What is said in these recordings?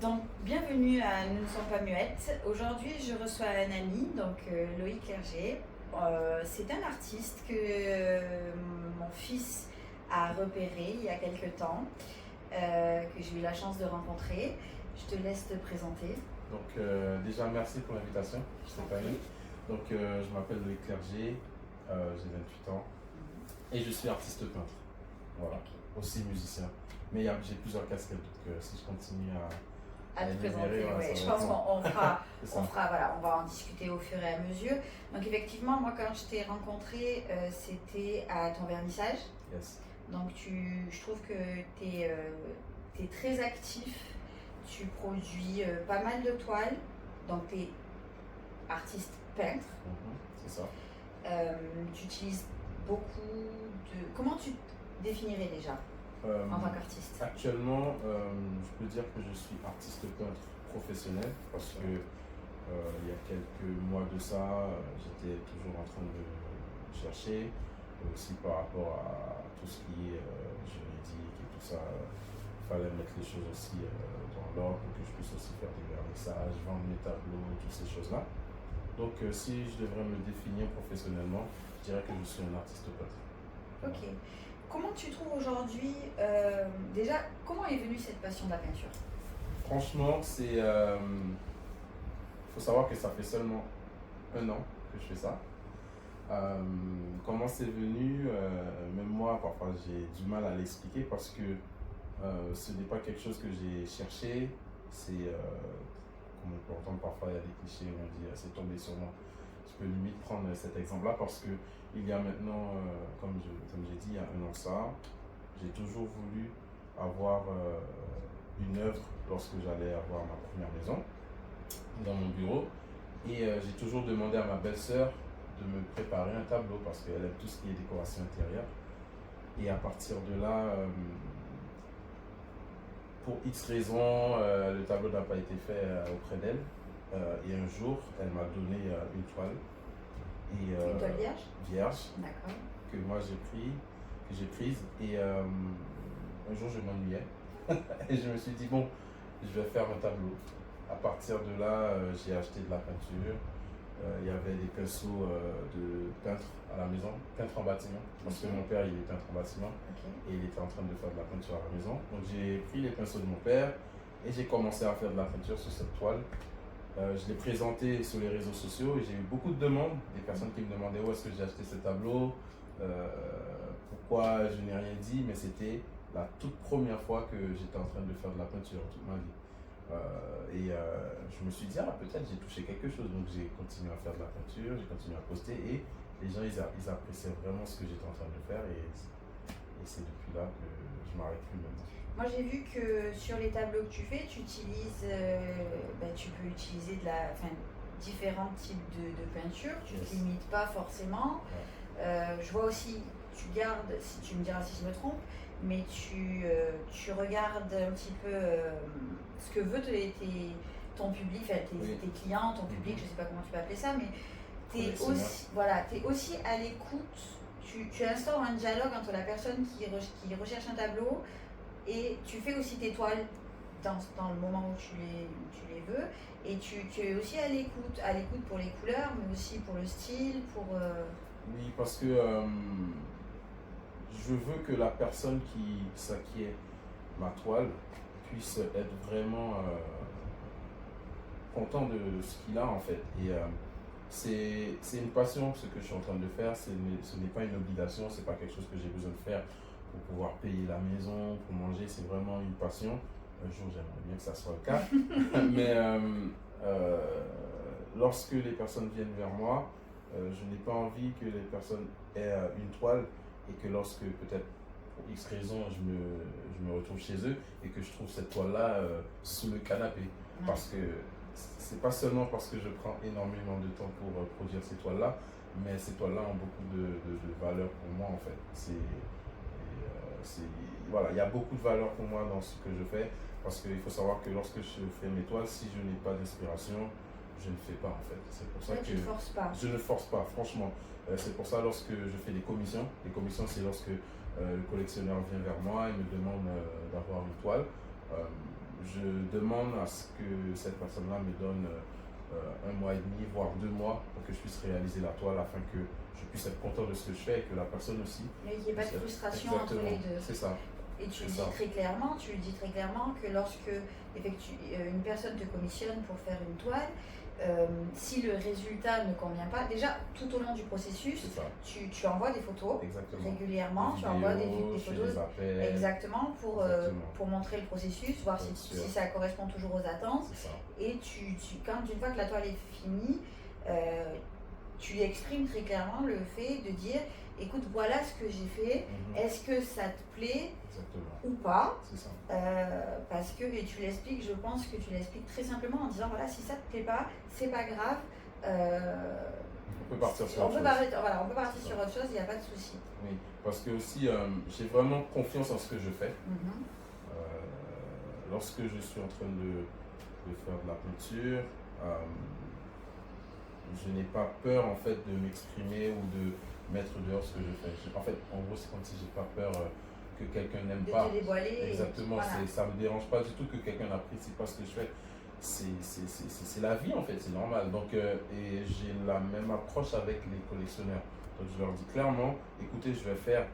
Donc, bienvenue à Nous ne sommes pas muettes. Aujourd'hui, je reçois un ami, donc Loïc Clerget. C'est un artiste que mon fils a repéré il y a quelque temps, que j'ai eu la chance de rencontrer. Je te laisse te présenter. Donc déjà merci pour l'invitation, Stéphanie. Donc je m'appelle Loïc Clerget, j'ai 28 ans et je suis artiste peintre. Voilà, aussi musicien. Mais j'ai plusieurs casquettes, donc si je continue À te présenter, voilà, ouais. Je va pense être long. voilà, on va en discuter au fur et à mesure. Donc effectivement, moi quand je t'ai rencontré, c'était à ton vernissage. Yes. Donc je trouve que tu es très actif, tu produis pas mal de toiles, donc tu es artiste peintre. C'est ça. Tu utilises beaucoup de... Comment tu te définirais déjà en tant qu'artiste? Actuellement, je peux dire que je suis artiste peintre professionnel parce que il y a quelques mois de ça, j'étais toujours en train de chercher, aussi par rapport à tout ce qui est juridique et tout ça. Il fallait mettre les choses aussi dans l'ordre pour que je puisse aussi faire des vernissages, vendre mes tableaux, toutes ces choses-là. Donc si je devrais me définir professionnellement, je dirais que je suis un artiste peintre. Ok. Comment tu trouves aujourd'hui, déjà, comment est venue cette passion de la peinture? Franchement, faut savoir que ça fait seulement 1 an que je fais ça. Comment c'est venu, même moi, parfois j'ai du mal à l'expliquer parce que ce n'est pas quelque chose que j'ai cherché. Comme on peut entendre parfois, il y a des clichés où on dit c'est tombé sur moi. Je peux limite prendre cet exemple-là parce que il y a maintenant, comme j'ai dit, il y a 1 an de ça, j'ai toujours voulu avoir une œuvre lorsque j'allais avoir ma première maison dans mon bureau. Et j'ai toujours demandé à ma belle-sœur de me préparer un tableau parce qu'elle aime tout ce qui est décoration intérieure. Et à partir de là, pour X raisons, le tableau n'a pas été fait auprès d'elle. Et un jour, elle m'a donné une toile. Une toile vierge? Vierge. D'accord. Que moi j'ai prise. Et un jour, je m'ennuyais. Et je me suis dit, bon, je vais faire un tableau. À partir de là, j'ai acheté de la peinture. Il y avait des pinceaux de peintre à la maison, peintre en bâtiment. Parce que mon père, il est peintre en bâtiment. Et il était en train de faire de la peinture à la maison. Donc j'ai pris les pinceaux de mon père et j'ai commencé à faire de la peinture sur cette toile. Je l'ai présenté sur les réseaux sociaux et j'ai eu beaucoup de demandes. Des personnes qui me demandaient où est-ce que j'ai acheté ce tableau, pourquoi je n'ai rien dit, mais c'était la toute première fois que j'étais en train de faire de la peinture toute ma vie. Je me suis dit, peut-être j'ai touché quelque chose, donc j'ai continué à faire de la peinture, j'ai continué à poster et les gens ils appréciaient vraiment ce que j'étais en train de faire et c'est depuis là que je m'arrête plus maintenant. Moi j'ai vu que sur les tableaux que tu fais, tu utilises, tu peux utiliser différents types de peinture, tu ne te limites pas forcément. Je vois aussi, tu gardes, si tu me diras si je me trompe, mais tu regardes un petit peu ce que veut ton public, tes clients, ton public, je ne sais pas comment tu peux appeler ça, mais tu es aussi à l'écoute, tu instaures un dialogue entre la personne qui recherche un tableau et tu fais aussi tes toiles dans le moment où tu les veux, et tu es aussi à l'écoute pour les couleurs, mais aussi pour le style, Oui, parce que je veux que la personne qui s'acquiert ma toile puisse être vraiment content de ce qu'il a en fait. Et c'est une passion ce que je suis en train de faire, ce n'est pas une obligation, c'est pas quelque chose que j'ai besoin de faire pour pouvoir payer la maison, pour manger, c'est vraiment une passion. Un jour j'aimerais bien que ça soit le cas. Mais lorsque les personnes viennent vers moi, je n'ai pas envie que les personnes aient une toile et que lorsque peut-être pour X raison je me retrouve chez eux et que je trouve cette toile-là sous le canapé. Parce que c'est pas seulement parce que je prends énormément de temps pour produire ces toiles-là, mais ces toiles-là ont beaucoup de valeur pour moi en fait. Voilà, il y a beaucoup de valeur pour moi dans ce que je fais parce qu'il faut savoir que lorsque je fais mes toiles, si je n'ai pas d'inspiration, je ne fais pas en fait. C'est pour ça que tu ne forces pas. Je ne force pas, franchement. C'est pour ça lorsque je fais des commissions, c'est lorsque le collectionneur vient vers moi et me demande d'avoir une toile. je demande à ce que cette personne-là me donne 1 mois et demi, voire 2 mois, pour que je puisse réaliser la toile afin que je puisse être content de ce que je fais et que la personne aussi. Mais qu'il n'y ait pas de frustration entre Exactement, les deux. c'est ça. Et tu le dis très clairement que lorsque une personne te commissionne pour faire une toile, si le résultat ne convient pas, déjà tout au long du processus, tu envoies des photos. Exactement. Régulièrement, des tu envoies des photos. photos. Exactement, pour montrer le processus, voir si ça correspond toujours aux attentes. Et une fois que la toile est finie, tu exprimes très clairement le fait de dire écoute, voilà ce que j'ai fait, est-ce que ça te plaît ou pas? C'est ça. Parce que, et tu l'expliques, je pense que tu l'expliques très simplement en disant voilà, si ça te plaît pas, c'est pas grave. On peut partir sur autre chose. On peut partir sur autre chose, il n'y a pas de souci. Oui, parce que aussi, j'ai vraiment confiance en ce que je fais. Lorsque je suis en train de faire de la peinture, je n'ai pas peur en fait de m'exprimer ou de mettre dehors ce que je fais. En fait, en gros, c'est comme si j'ai pas peur que quelqu'un n'aime pas. De te dévoiler. Exactement, voilà. Ça me dérange pas du tout que quelqu'un n'apprécie pas ce que je fais. C'est la vie en fait, c'est normal. Donc, et j'ai la même approche avec les collectionneurs. Donc, je leur dis clairement, écoutez, je vais faire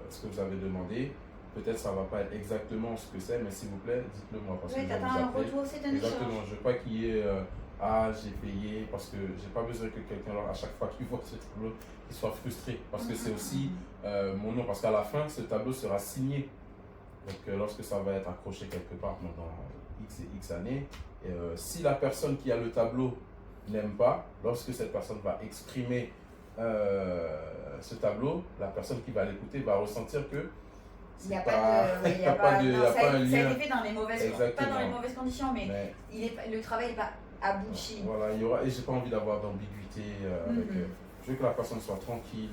ce que vous avez demandé. Peut-être ça va pas être exactement ce que c'est, mais s'il vous plaît, dites-le moi. Parce que t'attends un retour, c'est un échange. Exactement, je veux pas qu'il y ait j'ai payé, parce que j'ai pas besoin que quelqu'un, à chaque fois qu'il voit ce tableau, il soit frustré. Parce que c'est aussi mon nom, parce qu'à la fin, ce tableau sera signé. Donc lorsque ça va être accroché quelque part dans X et X années, si la personne qui a le tableau n'aime pas, lorsque cette personne va exprimer ce tableau, la personne qui va l'écouter va ressentir que il n'y a pas un lien. Ça a été fait dans les mauvaises conditions, mais le travail n'est pas abouti. Voilà, et j'ai pas envie d'avoir d'ambiguïté. Je veux que la personne soit tranquille,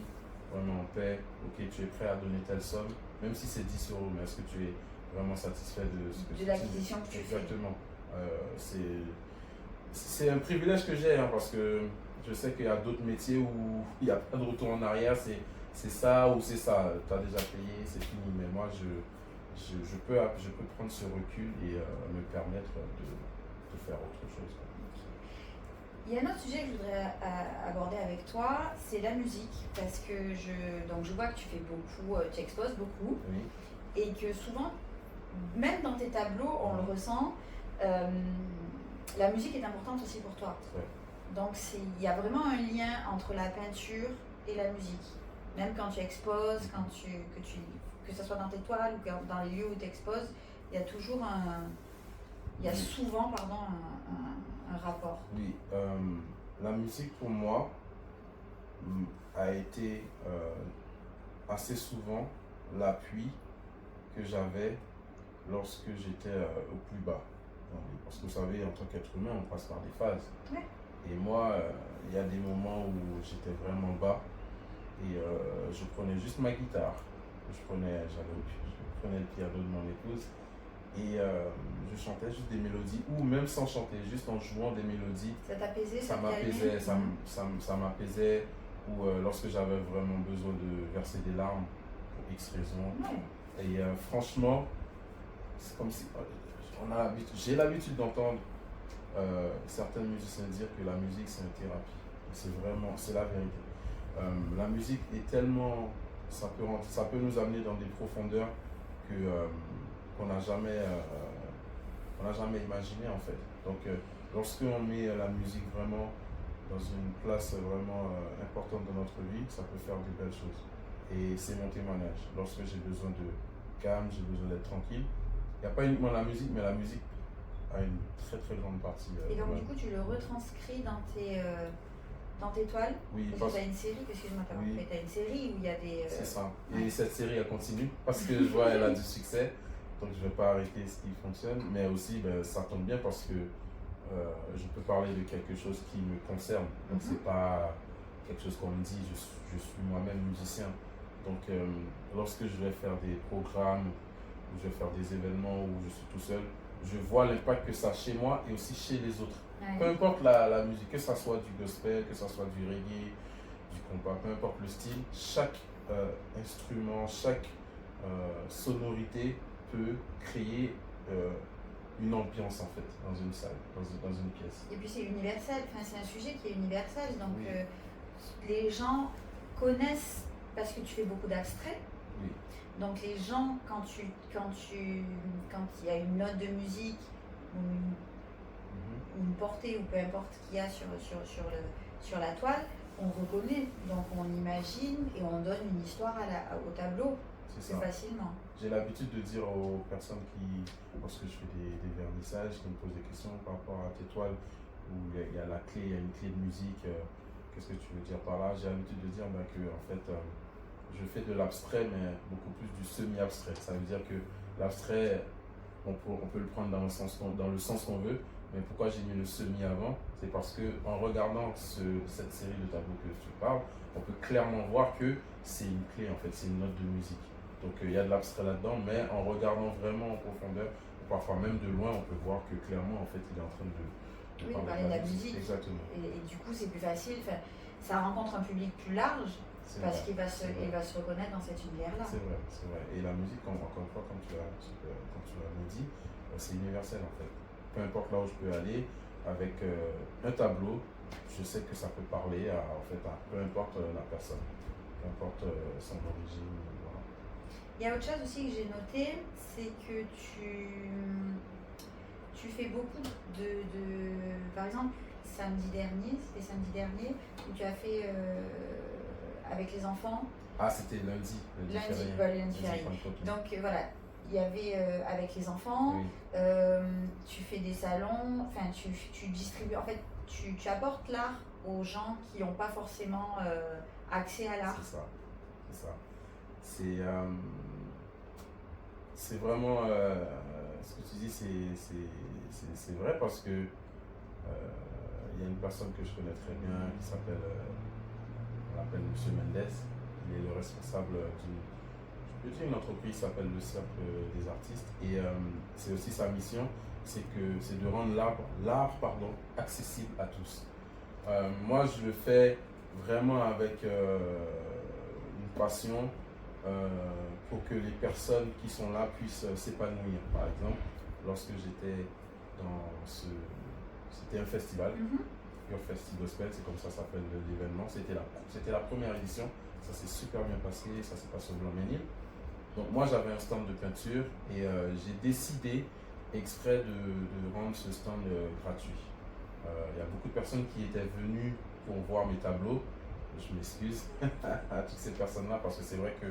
vraiment en paix. Ok, tu es prêt à donner telle somme, même si c'est 10 euros, mais est-ce que tu es vraiment satisfait de ce que tu fais? De l'acquisition que tu fais. Exactement. C'est un privilège que j'ai, parce que je sais qu'il y a d'autres métiers où il n'y a pas de retour en arrière. C'est ça ou c'est ça, tu as déjà payé, c'est fini. Mais moi, je peux prendre ce recul et me permettre de faire autre chose. Il y a un autre sujet que je voudrais aborder avec toi, c'est la musique. Parce que je vois que tu fais beaucoup, tu exposes beaucoup. Oui. Et que souvent, même dans tes tableaux, on le ressent, la musique est importante aussi pour toi. Ouais. Donc il y a vraiment un lien entre la peinture et la musique. Même quand tu exposes, que ce soit dans tes toiles ou dans les lieux où tu exposes, il y a toujours souvent un rapport. Oui, la musique pour moi a été assez souvent l'appui que j'avais lorsque j'étais au plus bas. Parce que vous savez, en tant qu'être humain, on passe par des phases. Ouais. Et moi, il y a des moments où j'étais vraiment bas. Et je prenais juste ma guitare, je prenais le piano de mon épouse et je chantais juste des mélodies, ou même sans chanter, juste en jouant des mélodies. Ça t'apaisait? Ça m'apaisait, ou lorsque j'avais vraiment besoin de verser des larmes pour X raisons. Ouais. Et franchement, c'est comme si j'ai l'habitude d'entendre certains musiciens dire que la musique c'est une thérapie. C'est la vérité. La musique est tellement, ça peut nous amener dans des profondeurs qu'on n'a jamais imaginé en fait. Donc lorsqu'on met la musique vraiment dans une place vraiment importante dans notre vie, ça peut faire de belles choses. Et c'est mon témoignage. Lorsque j'ai besoin de calme, j'ai besoin d'être tranquille, il n'y a pas uniquement la musique, mais la musique a une très très grande partie. Et donc du coup tu le retranscris dans tes toiles? Oui, parce que tu as une série, excuse-moi, tu as une série où il y a des... C'est ça. Et cette série, elle continue parce que je vois elle a du succès. Donc je ne vais pas arrêter ce qui fonctionne. Mais aussi, ça tombe bien parce que je peux parler de quelque chose qui me concerne. Donc c'est pas quelque chose qu'on me dit, je suis moi-même musicien. Donc lorsque je vais faire des programmes, ou je vais faire des événements où je suis tout seul, je vois l'impact que ça a chez moi et aussi chez les autres. Ouais. Peu importe la musique, que ce soit du gospel, que ce soit du reggae, du compas, peu importe le style, chaque instrument, chaque sonorité peut créer une ambiance en fait dans une salle, dans une pièce. Et puis c'est universel, enfin, c'est un sujet qui est universel, donc Oui. Les gens connaissent parce que tu fais beaucoup d'abstraits. Oui. Donc les gens, quand il y a une note de musique ou une portée ou peu importe ce qu'il y a sur la toile, on reconnaît, donc on imagine et on donne une histoire au tableau plus facilement. J'ai l'habitude de dire aux personnes lorsque je fais des vernissages, qui me posent des questions par rapport à tes toiles, où il y a la clé, il y a une clé de musique, qu'est-ce que tu veux dire par là? J'ai l'habitude de dire que en fait, je fais de l'abstrait, mais beaucoup plus du semi-abstrait. Ça veut dire que l'abstrait, on peut le prendre dans le sens qu'on veut, mais pourquoi j'ai mis le semi avant? C'est parce que en regardant cette série de tableaux que tu parles, on peut clairement voir que c'est une clé, en fait, c'est une note de musique. Donc il y a de l'abstrait là-dedans, mais en regardant vraiment en profondeur, parfois même de loin, on peut voir que clairement, en fait, il est en train de parler de la musique. Exactement. Et du coup, c'est plus facile. Enfin, ça rencontre un public plus large parce qu'il va se reconnaître dans cet univers-là. C'est vrai, c'est vrai. Et la musique, encore une fois, comme tu l'as dit, c'est universel en fait. Peu importe là où je peux aller, avec un tableau, je sais que ça peut parler à peu importe la personne, peu importe son origine. Voilà. Il y a autre chose aussi que j'ai noté, c'est que tu fais beaucoup par exemple, c'était samedi dernier, où tu as fait avec les enfants. Ah, c'était lundi férié. Donc voilà, il y avait avec les enfants, oui. Tu fais des salons, enfin tu distribues, en fait, tu apportes l'art aux gens qui n'ont pas forcément accès à l'art. C'est ça. C'est vraiment ce que tu dis, c'est vrai parce que il y a une personne que je connais très bien qui s'appelle, on l'appelle Monsieur Mendes. Il est le responsable d'une entreprise qui s'appelle le Cercle des Artistes, et c'est aussi sa mission, c'est de rendre l'art accessible à tous. Moi je le fais vraiment avec une passion pour que les personnes qui sont là puissent s'épanouir. Par exemple, lorsque j'étais c'était un festival, Pure Festi Gospel, c'est comme ça s'appelle l'événement, c'était la première édition, ça s'est super bien passé, ça s'est passé au Blanc-Ménil. Donc moi j'avais un stand de peinture et j'ai décidé exprès de rendre ce stand gratuit. Il y a beaucoup de personnes qui étaient venues pour voir mes tableaux. Je m'excuse à toutes ces personnes-là parce que c'est vrai que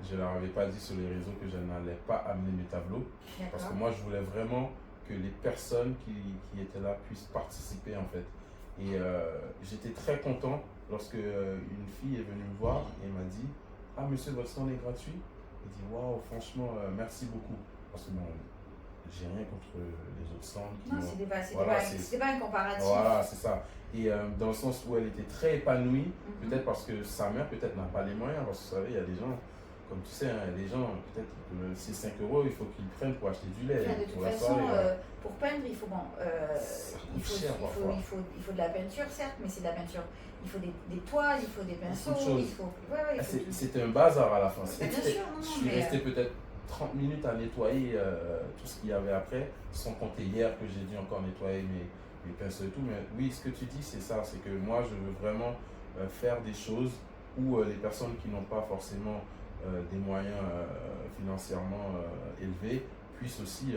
je ne leur avais pas dit sur les réseaux que je n'allais pas amener mes tableaux. Parce que moi je voulais vraiment que les personnes qui étaient là puissent participer en fait. Et j'étais très content lorsque une fille est venue me voir et m'a dit « Ah monsieur, votre stand est gratuit ?» Il dit « Waouh, franchement, merci beaucoup. » Parce que bon, j'ai rien contre les autres stands. Non, c'était pas un comparatif. Voilà, c'est ça. Et dans le sens où elle était très épanouie, peut-être parce que sa mère peut-être n'a pas les moyens, parce que vous savez, il y a des gens, comme tu sais, il y a des gens, peut-être c'est 5 €, il faut qu'ils prennent pour acheter du lait. Enfin, de toute façon, pour peindre, il faut de la peinture, certes, mais c'est de la peinture. Il faut des toiles, il faut des pinceaux, c'était un bazar à la fin. Je suis resté peut-être 30 minutes à nettoyer tout ce qu'il y avait après, sans compter hier que j'ai dû encore nettoyer mes pinceaux et tout. Mais oui, ce que tu dis, c'est ça, c'est que moi, je veux vraiment faire des choses où les personnes qui n'ont pas forcément des moyens financièrement élevés puissent aussi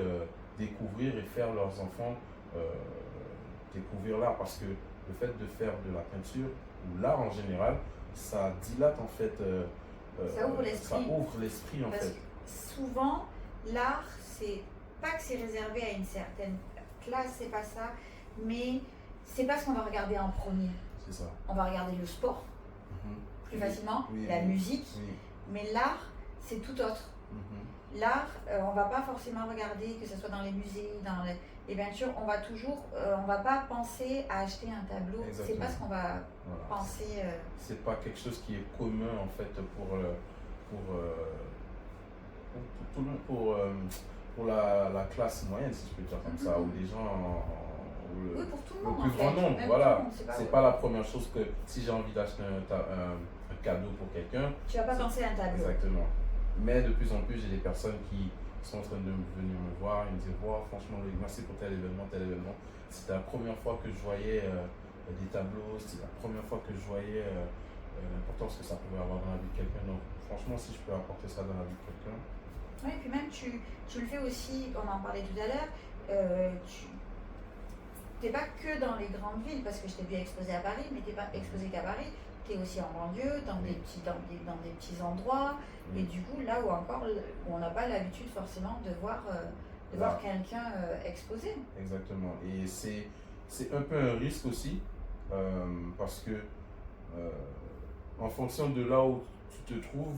découvrir et faire leurs enfants découvrir l'art, parce que le fait de faire de la peinture ou l'art en général, ça dilate en fait, ça ouvre l'esprit. Ça ouvre l'esprit en parce fait. Que souvent, l'art, c'est pas que c'est réservé à une certaine classe, c'est pas ça, mais c'est pas ce qu'on va regarder en premier. C'est ça. On va regarder le sport plus facilement, la musique, mais l'art, c'est tout autre. L'art, on va pas forcément regarder, que ce soit dans les musées, dans les peintures, on va pas penser à acheter un tableau. C'est pas ce qu'on va penser. C'est pas quelque chose qui est commun en fait pour la classe moyenne, si je peux dire comme ça, ou les gens oui, pour tout le monde, le plus grand nombre. Voilà, c'est pas la première chose que si j'ai envie d'acheter un cadeau pour quelqu'un, tu vas pas penser à un tableau. Exactement. Mais de plus en plus, j'ai des personnes qui Ils sont en train de venir me voir, ils me disent wow, franchement, Loïc, merci pour tel événement, tel événement. C'était la première fois que je voyais des tableaux, c'était la première fois que je voyais l'importance que ça pouvait avoir dans la vie de quelqu'un. Donc, franchement, si je peux apporter ça dans la vie de quelqu'un. Oui, et puis même, tu le fais aussi, on en parlait tout à l'heure, tu n'es pas que dans les grandes villes, parce que je t'ai vu exposer à Paris, mais tu n'es pas exposé qu'à Paris. Tu es aussi en banlieue, dans des petits endroits, et du coup, là où encore, où on n'a pas l'habitude forcément de voir quelqu'un exposer. Exactement. Et c'est un peu un risque aussi, parce que en fonction de là où tu te trouves,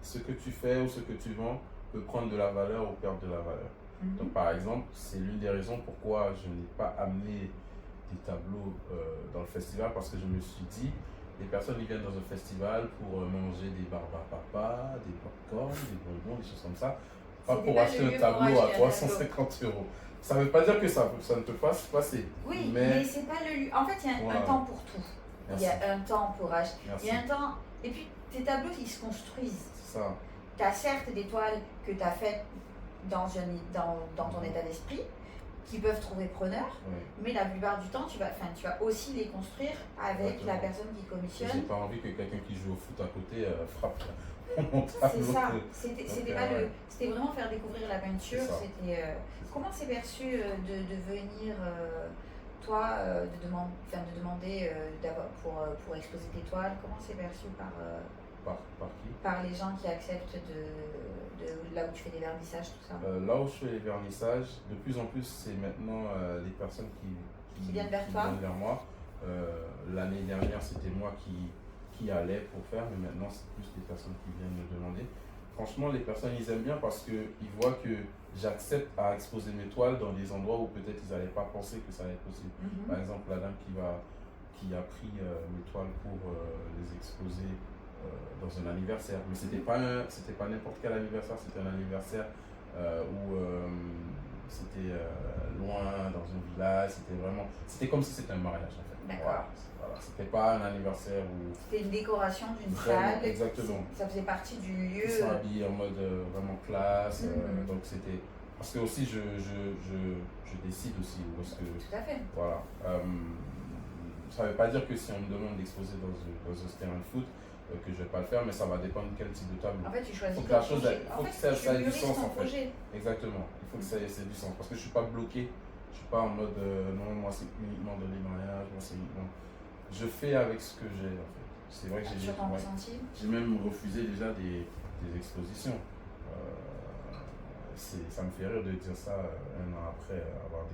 ce que tu fais ou ce que tu vends peut prendre de la valeur ou perdre de la valeur. Donc par exemple, c'est l'une des raisons pourquoi je n'ai pas amené des tableaux dans le festival, parce que je me suis dit, les personnes qui viennent dans un festival pour manger des barbas papa, des popcorn, des bonbons, des choses comme ça, pas pour acheter un tableau à 350 €. Ça ne veut pas dire que ça ne peut pas se passer. Oui, mais c'est pas le lieu. En fait, il y a un temps pour tout. Merci. Il y a un temps pour acheter. Merci. Il y a un temps. Et puis, tes tableaux, ils se construisent. C'est ça. Tu as certes des toiles que tu as faites dans ton état d'esprit, qui peuvent trouver preneur, mais la plupart du temps, tu vas aussi les construire avec la personne qui commissionne. J'ai pas envie que quelqu'un qui joue au foot à côté frappe. C'est ça. C'était vraiment faire découvrir la peinture. Comment c'est perçu de venir, toi, de demander pour exposer tes toiles? Comment c'est perçu par qui? Par les gens qui acceptent de là où tu fais des vernissages, tout ça. Là où je fais les vernissages, de plus en plus, c'est maintenant les personnes qui viennent vers moi. L'année dernière, c'était moi qui allais pour faire, mais maintenant, c'est plus les personnes qui viennent me demander. Franchement, les personnes, ils aiment bien parce qu'ils voient que j'accepte à exposer mes toiles dans des endroits où peut-être ils n'allaient pas penser que ça allait être possible. Par exemple, la dame qui a pris mes toiles pour les exposer dans un anniversaire, mais c'était pas n'importe quel anniversaire, c'était un anniversaire où c'était loin, dans un village, c'était comme si c'était un mariage en fait. D'accord. Voilà. C'était pas un anniversaire où... C'était une décoration d'une salle. Exactement. Ça faisait partie du lieu. Ils sont habillés en mode vraiment classe, donc c'était... Parce que aussi je décide aussi où est-ce que... Tout à fait. Voilà. Ça ne veut pas dire que si on me demande d'exposer dans un terrain de foot, que je ne vais pas le faire, mais ça va dépendre de quel type de table. En fait, tu choisis faut que la chose ait du sens en fait. Projet. Exactement. Il faut que ça ait du sens. Parce que je ne suis pas bloqué. Je ne suis pas en mode non, moi c'est uniquement de mariage, moi c'est uniquement. Je fais avec ce que j'ai en fait. C'est vrai que j'ai même refusé déjà des expositions. Ça me fait rire de dire ça un an après avoir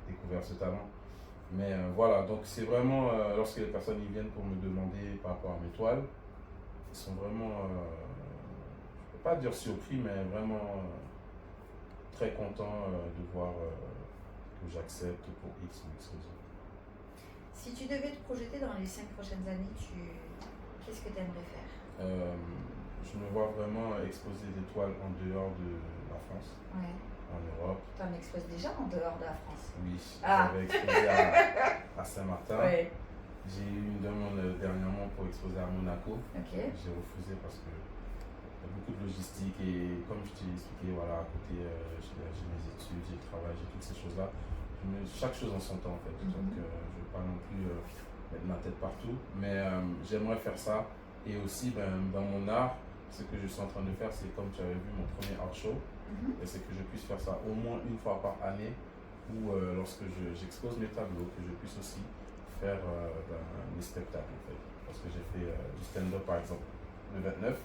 découvert ce talent. Mais voilà, donc c'est vraiment, lorsque les personnes y viennent pour me demander par rapport à mes toiles, ils sont vraiment, je ne peux pas dire surpris, mais vraiment très contents de voir que j'accepte pour X ou X raison. Si tu devais te projeter dans les 5 prochaines années, qu'est-ce que tu aimerais faire? Je me vois vraiment exposer des toiles en dehors de la France. Ouais. En Europe. Tu en exposes déjà en dehors de la France? Oui, j'avais exposé à Saint-Martin. Ouais. J'ai eu une demande dernièrement pour exposer à Monaco. Okay. J'ai refusé parce que y a beaucoup de logistique et comme je t'ai expliqué, voilà, à côté j'ai mes études, j'ai le travail, j'ai toutes ces choses-là. Chaque chose en son temps en fait. Donc je ne veux pas non plus mettre ma tête partout. Mais j'aimerais faire ça. Et aussi dans mon art, ce que je suis en train de faire, c'est comme tu avais vu mon premier art show. Et c'est que je puisse faire ça au moins une fois par année ou lorsque j'expose mes tableaux, que je puisse aussi faire des spectacles en fait. Parce que j'ai fait du stand-up par exemple le 29,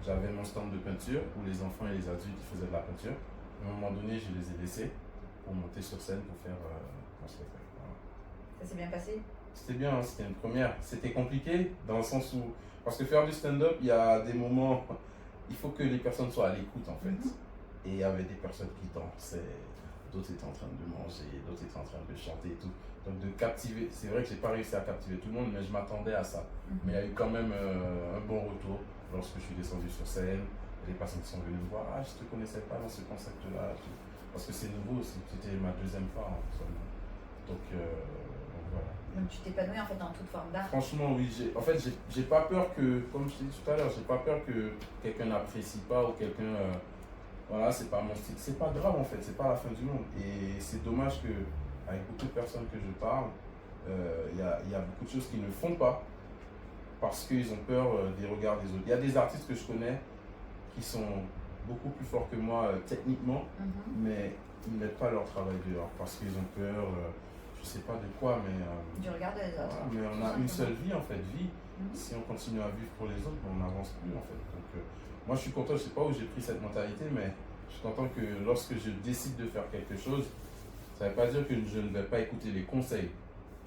j'avais mon stand de peinture où les enfants et les adultes faisaient de la peinture. À un moment donné, je les ai laissés pour monter sur scène pour faire mon spectacle. Voilà. Ça s'est bien passé? C'était bien, c'était une première. C'était compliqué dans le sens où, parce que faire du stand-up, il y a des moments, il faut que les personnes soient à l'écoute en fait. Et il y avait des personnes qui dansaient, d'autres étaient en train de manger, d'autres étaient en train de chanter et tout. Donc de captiver, c'est vrai que j'ai pas réussi à captiver tout le monde, mais je m'attendais à ça. Mais il y a eu quand même un bon retour lorsque je suis descendu sur scène. Les personnes qui sont venues me voir, ah je te connaissais pas dans ce concept-là, parce que c'est nouveau, c'était ma deuxième fois en seulement. Donc voilà. Donc tu t'épanouis en fait dans toute forme d'art? Franchement oui, j'ai pas peur que, comme je t'ai dit tout à l'heure, j'ai pas peur que quelqu'un n'apprécie pas ou quelqu'un voilà, c'est pas mon style. C'est pas grave en fait, c'est pas la fin du monde. Et c'est dommage que, avec beaucoup de personnes que je parle, il y a beaucoup de choses qu'ils ne font pas parce qu'ils ont peur des regards des autres. Il y a des artistes que je connais qui sont beaucoup plus forts que moi techniquement, mais ils ne mettent pas leur travail dehors parce qu'ils ont peur, je sais pas de quoi, mais. Du regard des autres. Voilà, mais on a une seule vie en fait, vie. Si on continue à vivre pour les autres, on n'avance plus en fait. Donc, moi je suis content, je sais pas où j'ai pris cette mentalité, mais je suis content que lorsque je décide de faire quelque chose, ça ne veut pas dire que je ne vais pas écouter les conseils.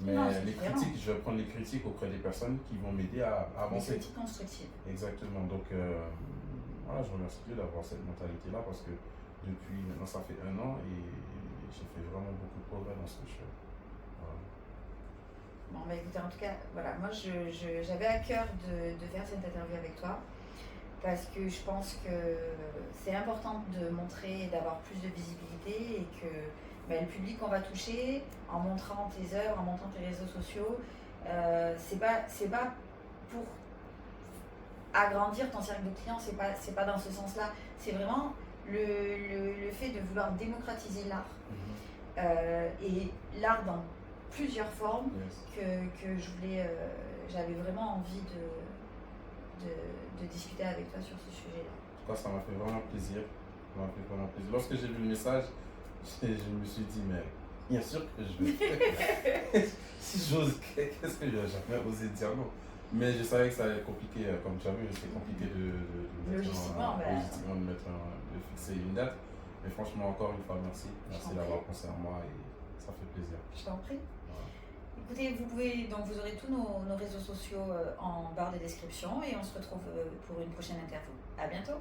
Mais non, les critiques, je vais prendre les critiques auprès des personnes qui vont m'aider à avancer. Les critiques constructives. Exactement. Donc, voilà, je remercie Dieu d'avoir cette mentalité-là parce que depuis maintenant, ça fait 1 an et j'ai fait vraiment beaucoup de progrès dans ce que je fais. Voilà. Bon, bah écoutez, en tout cas, voilà, moi j'avais à cœur de faire cette interview avec toi parce que je pense que c'est important de montrer et d'avoir plus de visibilité et que le public qu'on va toucher en montrant tes œuvres, en montrant tes réseaux sociaux, c'est pas pour agrandir ton cercle de clients, c'est pas dans ce sens-là. C'est vraiment le fait de vouloir démocratiser l'art et l'art dans plusieurs formes que j'avais vraiment envie de discuter avec toi sur ce sujet-là. En tout cas, ça m'a fait vraiment plaisir. Lorsque j'ai vu le message, je me suis dit, mais bien sûr que je vais faire. Si j'ose, qu'est-ce que je vais jamais osé dire non. Mais je savais que ça allait être compliqué, comme tu as vu, c'est compliqué de logistiquement, de fixer une date. Mais franchement, encore une fois, merci. Merci d'avoir pensé à moi et ça fait plaisir. Je t'en prie. Écoutez, vous aurez tous nos réseaux sociaux en barre de description et on se retrouve pour une prochaine interview. À bientôt.